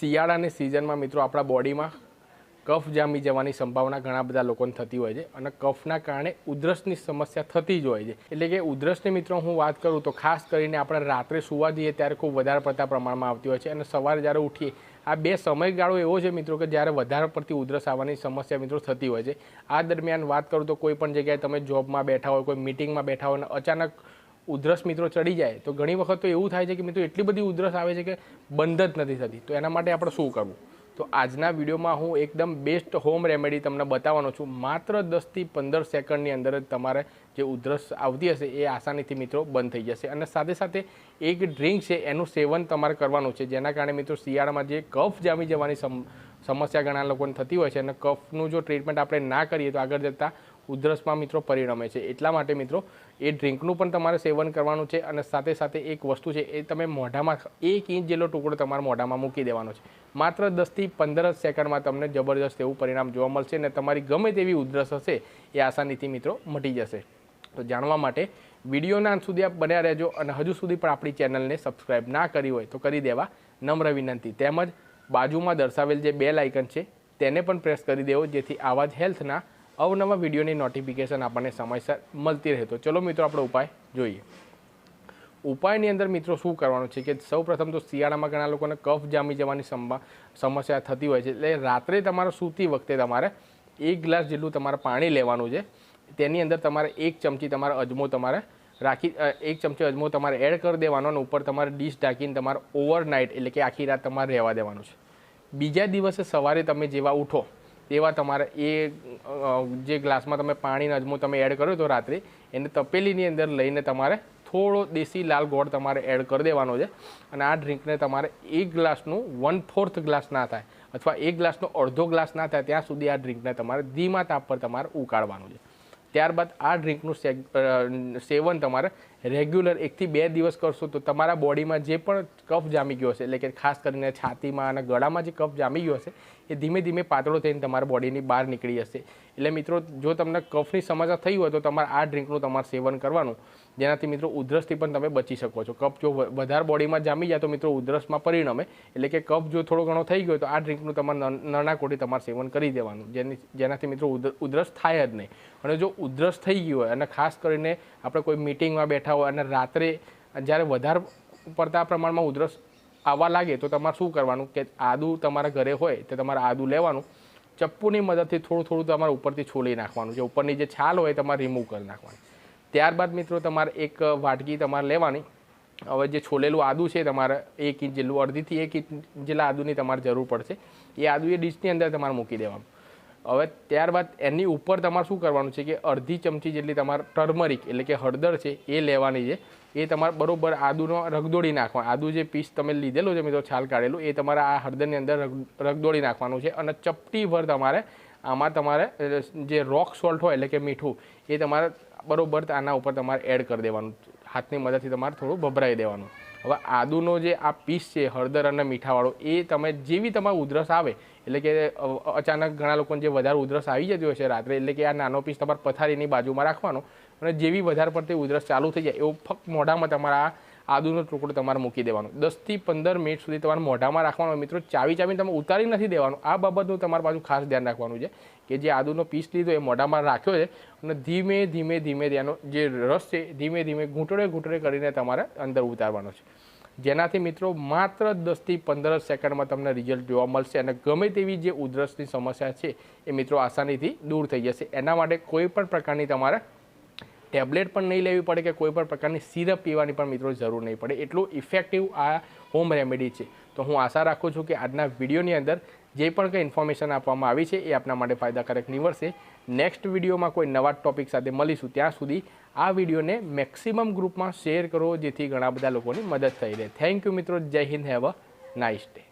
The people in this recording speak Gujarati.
શિયાળાની સિઝનમાં મિત્રો આપણા બોડીમાં કફ જામી જવાની સંભાવના ઘણા બધા લોકોને થતી હોય છે અને કફના કારણે ઉધરસની સમસ્યા થતી જ હોય છે। એટલે કે ઉધરસની મિત્રો હું વાત કરું તો ખાસ કરીને આપણે રાત્રે સૂવા જઈએ ત્યારે ખૂબ વધારે પડતા પ્રમાણમાં આવતી હોય છે અને સવારે જ્યારે ઉઠીએ આ બે સમયગાળો એવો છે મિત્રો કે જ્યારે વધારે પડતી ઉધરસ આવવાની સમસ્યા મિત્રો થતી હોય છે। આ દરમિયાન વાત કરું તો કોઈ પણ જગ્યાએ તમે જોબમાં બેઠા હોય, કોઈ મિટિંગમાં બેઠા હોય અને અચાનક ઉધરસ મિત્રો ચડી જાય તો ઘણી વખત તો એવું થાય છે કે મિત્રો એટલી બધી ઉધરસ આવે છે કે બંધ જ નથી થતી। તો એના માટે આપણે શું કરવું? તો આજના વિડીયોમાં હું એકદમ બેસ્ટ હોમ રેમેડી તમને બતાવવાનો છું। માત્ર 10 થી 15 સેકન્ડની અંદર જ તમારે જે ઉધરસ આવતી હશે એ આસાનીથી મિત્રો બંધ થઈ જશે અને સાથે સાથે એક ડ્રિંક છે એનું સેવન તમારે કરવાનું છે, જેના કારણે મિત્રો શિયાળામાં જે કફ જામી જવાની સમસ્યા ઘણા લોકોને થતી હોય છે અને કફનું જો ટ્રીટમેન્ટ આપણે ના કરીએ તો આગળ જતાં ઉધરસમાં મિત્રો પરિણમે છે। એટલા માટે મિત્રો એ ડ્રિંકનું પણ તમારે સેવન કરવાનું છે અને સાથે સાથે એક વસ્તુ છે એ તમે મોઢામાં 1 ઇંચ જેટલો ટુકડો તમારા મોઢામાં મૂકી દેવાનો છે। માત્ર 10 થી 15 સેકન્ડમાં તમને જબરદસ્ત એવું પરિણામ જોવા મળશે અને તમારી ગમે તેવી ઉધરસ હશે એ આસાનીથી મિત્રો મટી જશે। તો જાણવા માટે વિડીયોના અંત સુધી આપ બન્યા રહેજો અને હજુ સુધી પણ આપણી ચેનલને સબસ્ક્રાઈબ ના કરી હોય તો કરી દેવા નમ્ર વિનંતી। તેમજ બાજુમાં દર્શાવેલ જે બેલ આઇકન છે તેને પણ પ્રેસ કરી દેવો, જેથી આવા જ હેલ્થના અવનવા વિડીયોની નોટિફિકેશન આપણને સમયસર મળતી રહે। તો ચલો મિત્રો આપણે ઉપાય જોઈએ। ઉપાયની અંદર મિત્રો શું કરવાનું છે કે સૌપ્રથમ તો શિયાળામાં ઘણા લોકોને કફ જામી જવાની સમસ્યા થતી હોય છે, એટલે રાત્રે તમારે સૂતી વખતે તમારે 1 ગ્લાસ જેટલું તમારે પાણી લેવાનું છે। તેની અંદર તમારે 1 ચમચી તમારે અજમો તમારે રાખી 1 ચમચી અજમો તમારે એડ કરી દેવાનો અને ઉપર તમારે ડીશ ઢાંકીને તમારે ઓવરનાઇટ એટલે કે આખી રાત તમારે રહેવા દેવાનું છે। બીજા દિવસે સવારે તમે જેવા ઉઠો તેવા તમારે એ જે ગ્લાસમાં તમે પાણીનો અજમો તમે એડ કર્યો તો રાત્રે એને તપેલીની અંદર લઈને તમારે થોડો દેશી લાલ ગોળ તમારે એડ કરી દેવાનો છે અને આ ડ્રિંકને તમારે 1 ગ્લાસનું 1/4 ગ્લાસ ના થાય અથવા 1 ગ્લાસનો અડધો ગ્લાસ ના થાય ત્યાં સુધી આ ડ્રિંકને તમારે ધીમા તાપ પર તમારે ઉકાળવાનું છે। ત્યારબાદ આ ડ્રિંકનું સેવન તમારે રેગ્યુલર 1 થી 2 દિવસ કરશો તો તમારા બોડીમાં જે પણ કફ જામી ગયો હશે, એટલે કે ખાસ કરીને છાતીમાં અને ગળામાં જે કફ જામી ગયો હશે એ ધીમે ધીમે પાતળો થઈને તમારા બોડીની બહાર નીકળી જશે। એટલે મિત્રો જો તમને કફની સમસ્યા થઈ હોય તો તમારે આ ડ્રિંકનું તમારે સેવન કરવાનું, જેનાથી મિત્રો ઉધરસથી પણ તમે બચી શકો છો। કફ જો વધારે બોડીમાં જામી જાય તો મિત્રો ઉધરસમાં પરિણમે, એટલે કે કફ જો થોડો ઘણો થઈ ગયો તો આ ડ્રિંકનું તમારે નાનાકોટી તમારે સેવન કરી દેવાનું, જેનાથી મિત્રો ઉધરસ થાય જ નહીં। અને જો ઉધરસ થઈ ગઈ હોય અને ખાસ કરીને આપણે કોઈ મિટિંગમાં બેઠા હોય અને રાત્રે જ્યારે વધારે પડતા પ્રમાણમાં ઉધરસ આવવા લાગે તો તમારે શું કરવાનું કે આદું તમારા ઘરે હોય તો તમારે આદું લેવાનું, ચપ્પુની મદદથી થોડું થોડું તમારે ઉપરથી છોલી નાખવાનું છે, ઉપરની જે છાલ હોય તમારે રિમૂવ કરી નાખવાની। ત્યારબાદ મિત્રો તમારે એક વાટકી તમારે લેવાની। હવે જે છોલેલું આદું છે તમારે 1 ઇંચ જેટલું, અડધીથી 1 ઇંચ જેટલા આદુની તમારે જરૂર પડશે। એ આદું એ ડીશની અંદર તમારે મૂકી દેવાનું। હવે ત્યારબાદ એની ઉપર તમારે શું કરવાનું છે કે અડધી ચમચી જેટલી તમારે ટર્મરિક એટલે કે હળદર છે એ લેવાની છે। એ તમારે બરોબર આદુનો રગદોળી નાખવા, આદુ જે પીસ તમે લીધેલું છે મિત્રો છાલ કાઢેલું એ તમારે આ હળદરની અંદર રગદોળી નાખવાનું છે અને ચપટી ભર તમારે આમાં તમારે જે રોક સોલ્ટ હોય એટલે કે મીઠું એ તમારે બરોબર આના ઉપર તમારે એડ કરી દેવાનું, હાથની મદદથી તમારે થોડું ભભરાઈ દેવાનું। હવે આદુનો જે આ પીસ છે હળદર અને મીઠાવાળો એ તમે જેવી તમારે ઉધરસ આવે એટલે કે અચાનક ઘણા લોકોને જે વધારે ઉધરસ આવી જતી હોય છે રાત્રે, એટલે કે આ નાનો પીસ તમારે પથારીની બાજુમાં રાખવાનો અને જેવી વધારે પડતી ઉધરસ ચાલુ થઈ જાય એવું ફક્ત મોઢામાં તમારે આ આદુનો ટુકડો તમારે મૂકી દેવાનો। 10 થી 15 મિનિટ સુધી તમારે મોઢામાં રાખવાનો મિત્રો, ચાવીને તમે ઉતારી નથી દેવાનું। આ બાબતનું તમારે પાછું ખાસ ધ્યાન રાખવાનું છે કે જે આદુનો પીસ લીધો એ મોઢામાં રાખ્યો છે અને ધીમે ધીમે ધીમે તેનો જે રસ છે ધીમે ધીમે ઘૂંટડે કરીને તમારે અંદર ઉતારવાનો છે, જેનાથી મિત્રો માત્ર 10 થી 15 સેકન્ડમાં તમને રિઝલ્ટ જોવા મળશે અને ગમે તેવી જે ઉધરસની સમસ્યા છે એ મિત્રો આસાનીથી દૂર થઈ જશે। એના માટે કોઈ પણ પ્રકારની તમારે ટેબ્લેટ પણ નહીં લેવી પડે કે કોઈ પણ પ્રકારની સિરપ પીવાની પણ મિત્રો જરૂર નહીં પડે, એટલું ઇફેક્ટિવ આ હોમ રેમેડી છે। તો હું આશા રાખું છું કે આજના વિડીયોની અંદર જે પણ કંઈ ઇન્ફોર્મેશન આપવામાં આવી છે એ આપના માટે ફાયદાકારક નીવડશે। નેક્સ્ટ વિડીયોમાં કોઈ નવા ટોપિક સાથે મળીશું, ત્યાં સુધી આ વિડીયોને મેક્સિમમ ગ્રુપમાં શેર કરો જેથી ઘણા બધા લોકોની મદદ થઈ રહે। થેન્ક યુ મિત્રો, જય Hind, have a nice day.